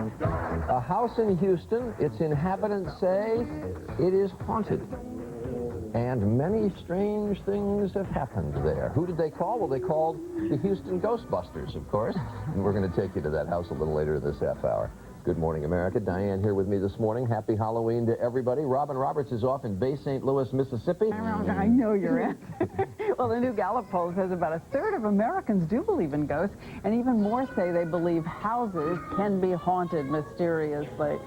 A house in Houston, its inhabitants say it is haunted. And many strange things have happened there. Who did they call? Well, they called the Houston Ghostbusters, of course. And we're going to take you to that house a little later this half hour. Good morning, America. Diane here with me this morning. Happy Halloween to everybody. Robin Roberts is off in Bay St. Louis, Mississippi. I know you're in. Well, the new Gallup poll says about a third of Americans do believe in ghosts, and even more say they believe houses can be haunted mysteriously.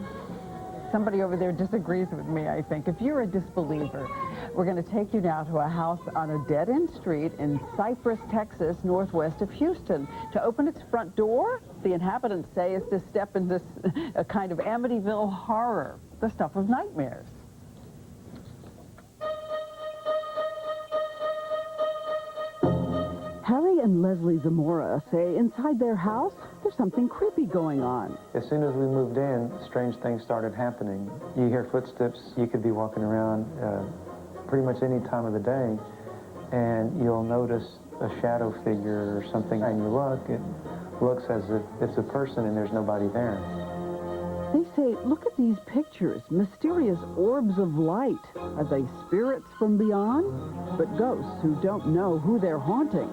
Somebody over there disagrees with me, I think. If you're a disbeliever, we're going to take you now to a house on a dead-end street in Cypress, Texas, northwest of Houston. To open its front door, the inhabitants say, is to step into a kind of Amityville horror, the stuff of nightmares. Harry and Lesli Zamora say inside their house, there's something creepy going on. As soon as we moved in, strange things started happening. You hear footsteps. You could be walking around pretty much any time of the day, and you'll notice a shadow figure or something, and you look, it looks as if it's a person and there's nobody there. They say, look at these pictures, mysterious orbs of light. Are they spirits from beyond? But ghosts who don't know who they're haunting.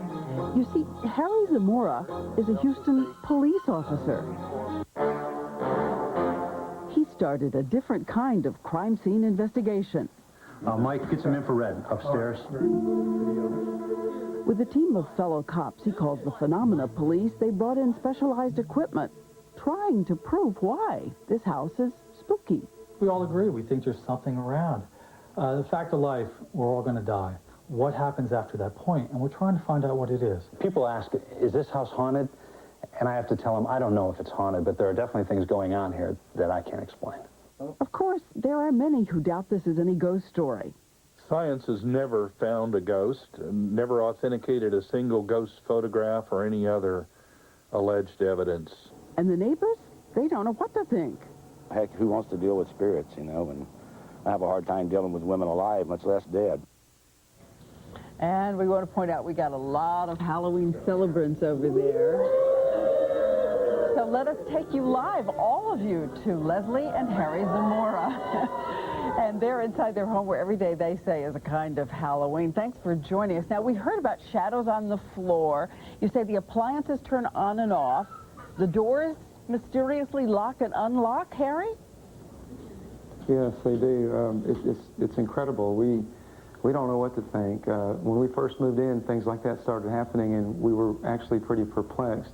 You see, Harry Zamora is a Houston police officer. He started a different kind of crime scene investigation. Mike, get some infrared upstairs. With a team of fellow cops he calls the Phenomena Police, they brought in specialized equipment, trying to prove why this house is spooky. We all agree. We think there's something around. The fact of life, we're all going to die. What happens after that point? And we're trying to find out what it is. People ask, is this house haunted? And I have to tell them, I don't know if it's haunted, but there are definitely things going on here that I can't explain. Of course, there are many who doubt this is any ghost story. Science has never found a ghost, never authenticated a single ghost photograph or any other alleged evidence. And the neighbors, they don't know what to think. Heck, who wants to deal with spirits, you know? And I have a hard time dealing with women alive, much less dead. And we want to point out we got a lot of Halloween celebrants over there. So let us take you live, all of you, to Lesli and Harry Zamora. And they're inside their home where every day they say is a kind of Halloween. Thanks for joining us. Now, we heard about shadows on the floor. You say the appliances turn on and off. The doors mysteriously lock and unlock, Harry? Yes, they do. It's incredible. We don't know what to think. When we first moved in, things like that started happening, and we were actually pretty perplexed.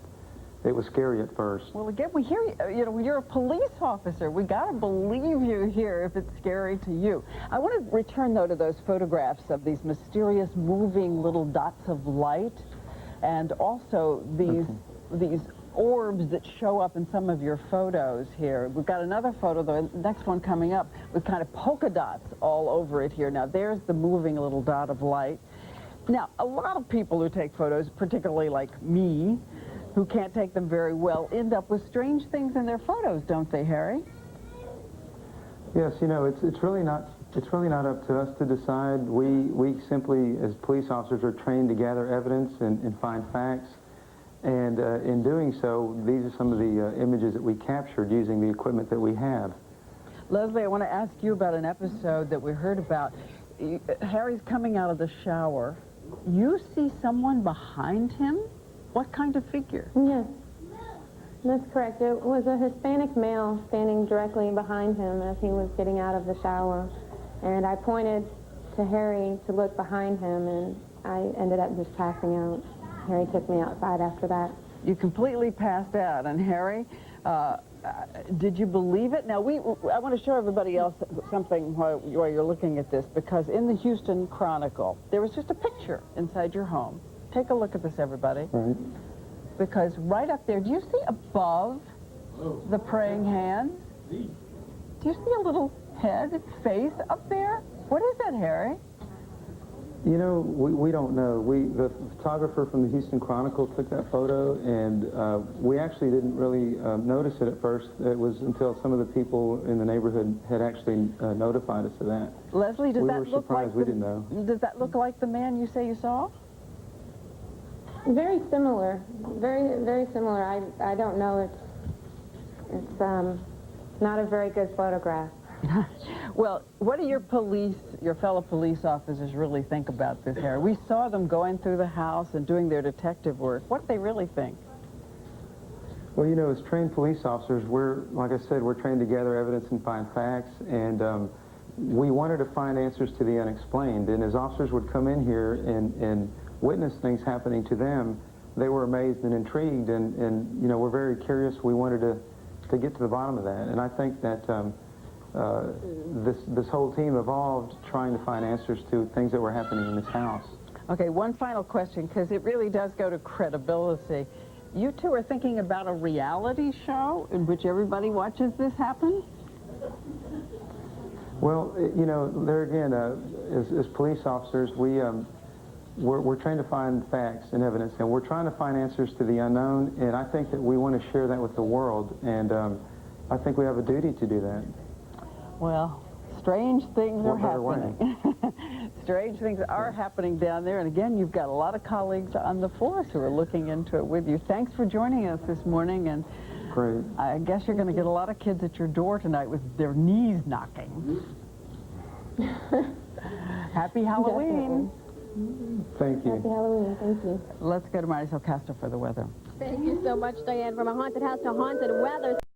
It was scary at first. Well, again, we hear you know, you're a police officer. We got to believe you here if it's scary to you. I want to return, though, to those photographs of these mysterious moving little dots of light, and also these orbs that show up in some of your photos here. We've got another photo, the next one coming up, with kind of polka dots all over it here. Now, there's the moving little dot of light. Now, a lot of people who take photos, particularly like me, who can't take them very well, end up with strange things in their photos, don't they, Harry? Yes, you know, it's really not up to us to decide. We simply, as police officers, are trained to gather evidence and find facts. And in doing so, these are some of the images that we captured using the equipment that we have. Lesli, I want to ask you about an episode that we heard about. Harry's coming out of the shower. You see someone behind him? What kind of figure? Yes, that's correct. It was a Hispanic male standing directly behind him as he was getting out of the shower. And I pointed to Harry to look behind him, and I ended up just passing out. Harry took me outside after that. You completely passed out. And Harry, did you believe it? Now, I want to show everybody else something while you're looking at this, because in the Houston Chronicle, there was just a picture inside your home. Take a look at this, everybody. Right. Because right up there, do you see above the praying hands? Do you see a little head, face up there? What is that, Harry? You know, we don't know. The photographer from the Houston Chronicle took that photo, and we actually didn't really notice it at first. It was until some of the people in the neighborhood had actually notified us of that. Lesli, does that look like we didn't know. Does that look like the man you say you saw? Very similar. Very, very similar. I don't know It's not a very good photograph. Well, what do your fellow police officers really think about this, Harry? We saw them going through the house and doing their detective work. What do they really think? Well, you know, as trained police officers, like I said, we're trained to gather evidence and find facts, and we wanted to find answers to the unexplained. And as officers would come in here and witness things happening to them, they were amazed and intrigued, and you know, we're very curious. We wanted to get to the bottom of that, and I think that this whole team evolved trying to find answers to things that were happening in this house. Okay, one final question, because it really does go to credibility. You two are thinking about a reality show in which everybody watches this happen? Well, you know, there again, as police officers, we're trained to find facts and evidence, and we're trying to find answers to the unknown, and I think that we want to share that with the world, and I think we have a duty to do that. Well, strange things are What better way? happening. Strange things are happening down there, and again, you've got a lot of colleagues on the force who are looking into it with you. Thanks for joining us this morning, and Great. I guess you're going to get a lot of kids at your door tonight with their knees knocking. Happy Halloween. Thank you. Happy Halloween. Thank you. Let's go to Marisol Castro for the weather. Thank you so much, Diane. From a haunted house to haunted weather.